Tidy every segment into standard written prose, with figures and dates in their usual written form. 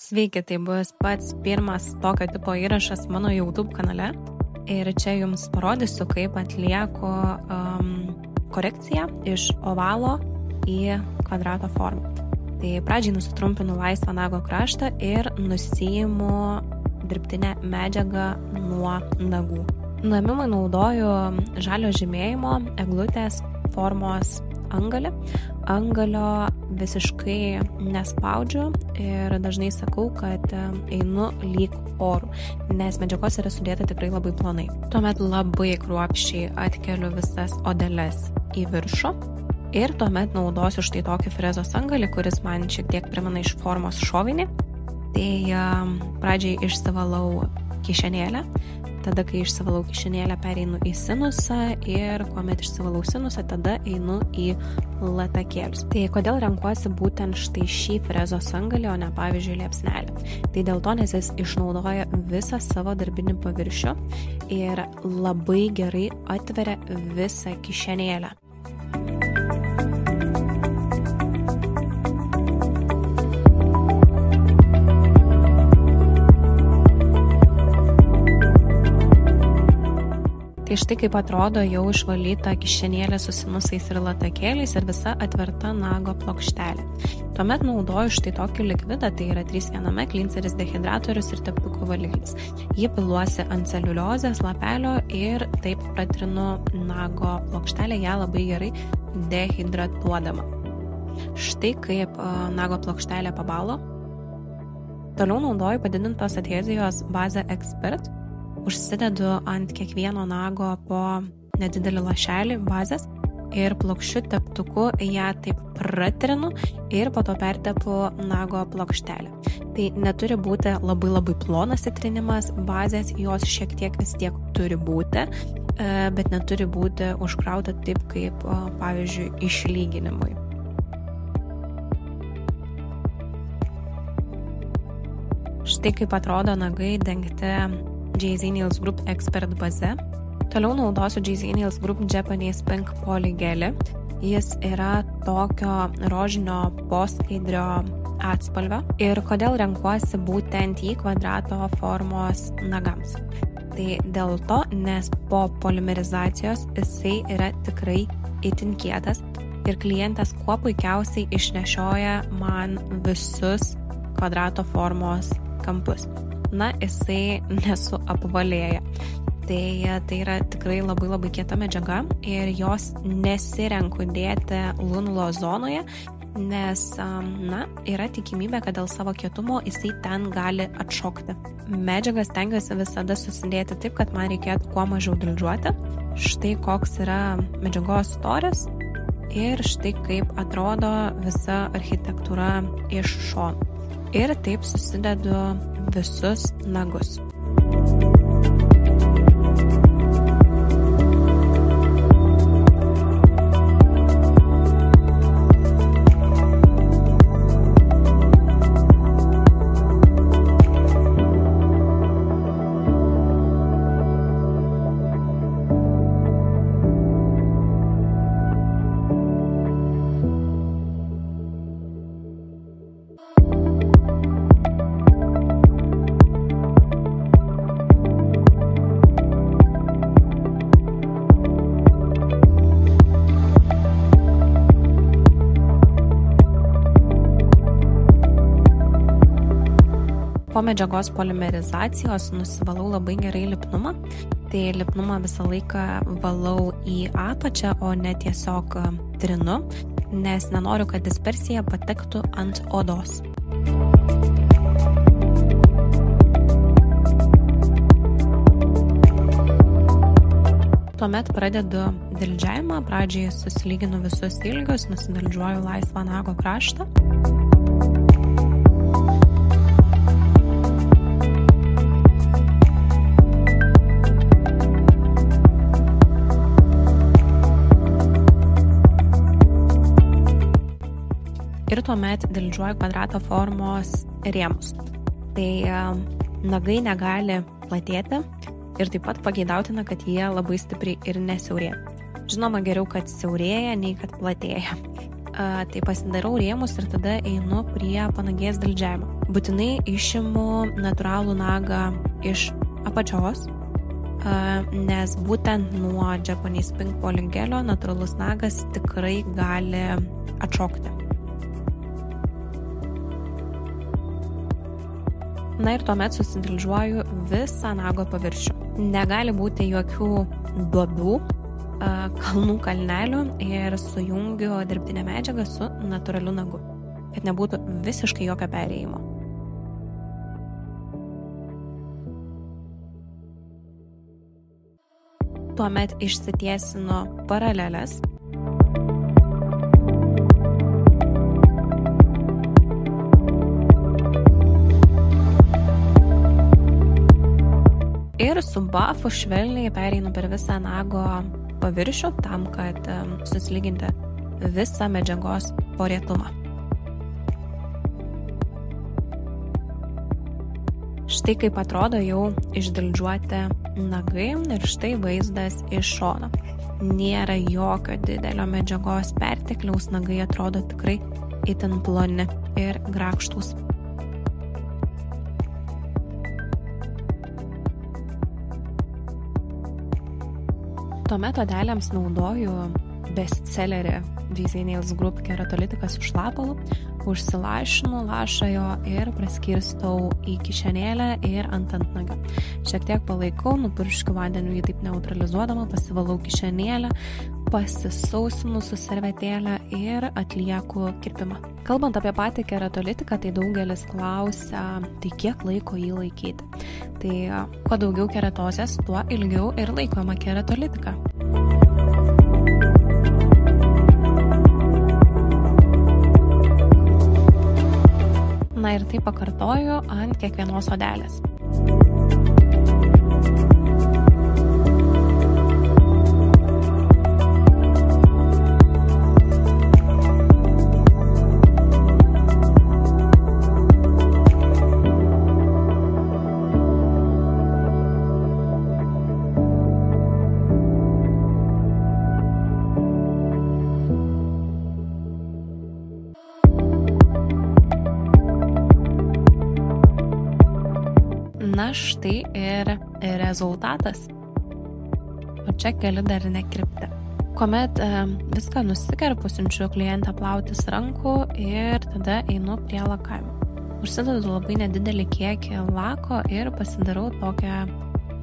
Sveiki, tai bus pats pirmas tokio tipo įrašas mano YouTube kanale ir čia jums parodysiu, kaip atlieku korekciją iš ovalo į kvadrato formą. Tai pradžiai nusitrumpinu laisvą nago kraštą ir nusiimu dirbtinę medžiagą nuo nagų. Nuėmimui naudoju žalio žymėjimo eglutės formos angalį. Angalio visiškai nespaudžiu ir dažnai sakau, kad einu lyg oru, nes medžiagos yra sudėta tikrai labai plonai. Tuomet labai kruopščiai atkeliu visas odeles į viršų ir tuomet naudosiu štai tokį frezos angalį, kuris man šiek tiek primena iš formos šovinį. Tai pradžiai išsivalau kišenėlę. Tada, kai išsivalau kišenėlę, pereinu į sinusą ir kuomet išsivalau sinusą, tada einu į latakėlius. Tai kodėl renkuosi būtent štai šį frezos angalį, o ne pavyzdžiui liepsnelį? Tai dėl to, nes jis išnaudoja visą savo darbinį paviršių ir labai gerai atveria visą kišenėlę. Tai štai kaip atrodo jau išvalyta kišenėlė su sinusais ir latakėliais ir visa atverta nago plokštelė. Tuomet naudoju štai tokį likvidą, tai yra 3-1 klinceris, dehidratorius ir teptukų valiklis. Jį piluosi ant celiuliozės lapelio ir taip pratrinu nago plokštelę, ją labai gerai dehidratuodama. Štai kaip nago plokštelė pabalo. Toliau naudoju padidintos adhezijos bazę Expert. Užsidedu ant kiekvieno nago po nedidelį lašelį bazės ir plokščiu teptuku ją taip pratrinu ir po to pertepu nago plokštelę. Tai neturi būti labai plonas įtrinimas bazės, jos šiek tiek vis tiek turi būti, bet neturi būti užkrauta taip kaip, pavyzdžiui, išlyginimui. Štai kaip atrodo nagai dengti JZ Nails Group Expert baze. Toliau naudosiu JZ Nails Group Japanese Pink Polygelį. Jis yra tokio rožinio poskaidrio atspalvio. Ir kodėl renkuosi būtent į kvadrato formos nagams? Tai dėl to, nes po polimerizacijos jisai yra tikrai itin kietas ir klientas kuo puikiausiai išnešioja man visus kvadrato formos kampus. Na, jisai nesuapvalėja. Tai yra tikrai labai kieta medžiaga ir jos nesirenku dėti lunulo zonoje, nes, yra tikimybė, kad dėl savo kietumo jisai ten gali atšokti. Medžiagas stengiuosi visada susidėti taip, kad man reikėtų kuo mažiau dildžiuoti. Štai koks yra medžiagos storis ir štai kaip atrodo visa architektūra iš šonų. Ir taip susidedu visus nagus. Po medžiagos polimerizacijos nusivalau labai gerai lipnumą. Tai lipnumą visą laiką valau į apačią, o ne tiesiog trinu, nes nenoriu, kad dispersija patektų ant odos. Tuomet pradedu dildžiavimą, pradžiai susilyginu visus ilgius, nusidildžiuoju laisvą nago kraštą. Ir tuomet dildžiuoju kvadrato formos rėmus. Tai nagai negali platėti ir taip pat pageidautina, kad jie labai stipriai ir nesiaurėtų. Žinoma, geriau, kad siaurėja, nei kad platėja. Tai pasidarau rėmus ir tada einu prie panagės dildžiavimo. Būtinai išimu natūralų nagą iš apačios, nes būtent nuo Japanese Pink poligelio natūralus nagas tikrai gali atšokti. Na ir tuomet susidildžiuoju visą nago paviršių. Negali būti jokių duobių, kalnų kalnelių ir sujungiu dirbtinę medžiagą su natūraliu nagu, kad nebūtų visiškai jokio perėjimo. Tuomet išsitiesinu paraleles. Ir su bafu švelniai pereinu per visą nago paviršių tam, kad susilyginti visą medžiagos porėtumą. Štai kaip atrodo jau išdildžiuoti nagai ir štai vaizdas iš šono. Nėra jokio didelio medžiagos pertekliaus, nagai atrodo tikrai itin ploni ir grakštūs. Tuomet odelėms naudoju bestsellerį JZ Nails Group keratolitika su šlapalu, užsilašinu lašą jo ir praskirstau į kišenėlę ir ant antnagio. Šiek tiek palaikau, nupurškiu vandeniu jį taip neutralizuodama, pasivalau kišenėlę, pasisausinu su servetėlė ir atlieku kirpimą. Kalbant apie patį keratolitiką, tai daugelis klausia, tai kiek laiko jį laikyti. Tai kuo daugiau keratozės, tuo ilgiau ir laikoma keratolitika. Na ir tai pakartoju ant kiekvienos odelės. Na štai ir rezultatas. O čia keli dar nekirpti. Kuomet viską nusikerpu, siunčiu klientą plautis rankų ir tada einu prie lakavimo. Užsidedu labai nedidelį kiekį lako ir pasidarau tokią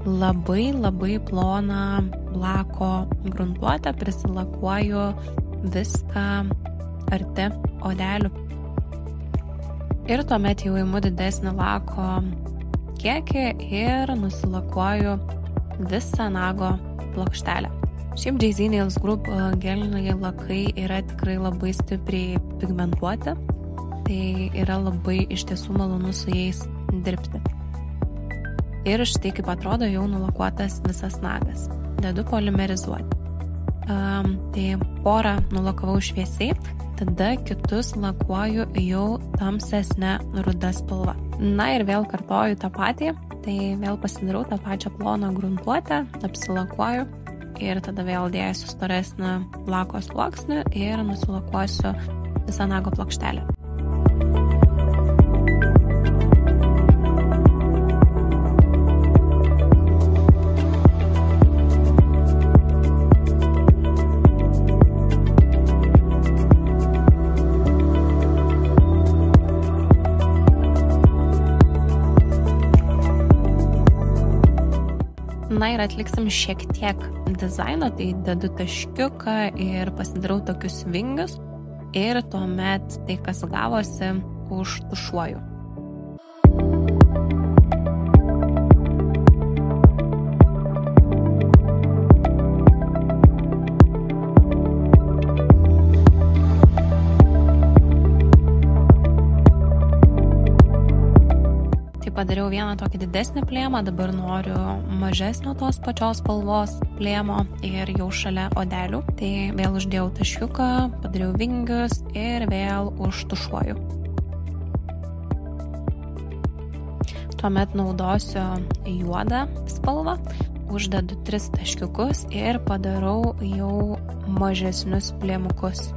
labai ploną lako gruntuotę, prisilakuoju viską arti odelių. Ir tuomet jau imu didesnį lako kiekį ir nusilakuoju visą nago plokštelę. Šiaip JZ Nails Group geliniai lakai yra tikrai labai stipriai pigmentuoti, tai yra labai iš tiesų malonu su jais dirbti. Ir štai kaip atrodo jau nulakuotas visas nagas. Dedu polimerizuoti. Tai porą nulakavau šviesiai, tada kitus lakuoju jau tamsesnę rudą spalvą. Na ir vėl kartoju tą patį, tai vėl pasidarau tą pačią ploną gruntuotę, apsilakuoju ir tada vėl dėsiu storesnį lako sluoksnį ir nusilakuosiu visą nago plokštelę. Na ir atliksim šiek tiek dizaino, tai dedu taškiuką ir pasidarau tokius vingius ir tuomet tai, kas gavosi, užtušuoju. Padariau vieną tokį didesnį plėmą, dabar noriu mažesnio tos pačios spalvos plėmo ir jau šalia odelių. Tai vėl uždėjau taškiuką, padariau vingius ir vėl užtušuoju. Tuomet naudosiu juodą spalvą, uždedu 3 taškiukus ir padarau jau mažesnius plėmukus.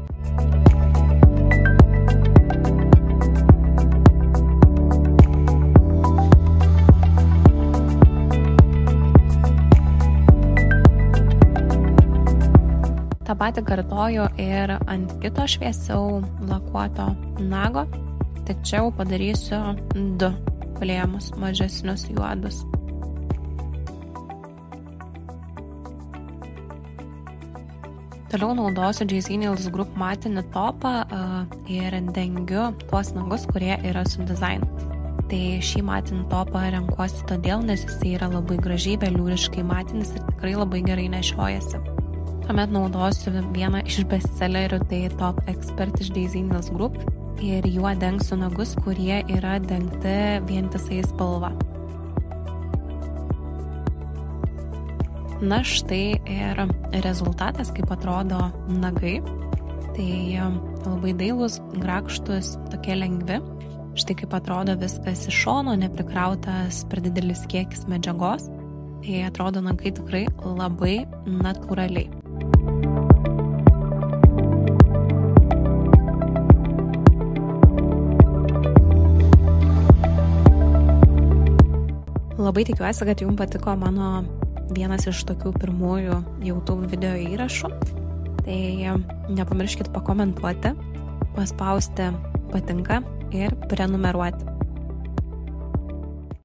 Ta patį kartoju ir ant kito šviesiau lakuoto nago, tačiau padarysiu 2 plėmus mažesnius juodus. Toliau naudosiu JC Nails Group matinį topą ir dengiu tuos nagus, kurie yra su dizainu. Tai šį matinį topą renkuosi todėl, nes jis yra labai gražiai, veliūriškai matinis ir tikrai labai gerai nešiojasi. Tuomet naudosiu vieną iš bestsellerių, tai Top Expert iš JC Nails Group ir juo dengsiu nagus, kurie yra dengti vientisai spalva. Na štai ir rezultatas, kaip atrodo nagai. Tai labai dailūs, grakštus, tokie lengvi. Štai kaip atrodo viskas iš šono, neprikrautas per didelis kiekis medžiagos. Tai atrodo nagai tikrai labai natūraliai. Labai tikiuosi, kad jums patiko mano vienas iš tokių pirmųjų YouTube video įrašų. Tai nepamirškit pakomentuoti, paspausti patinka ir prenumeruoti.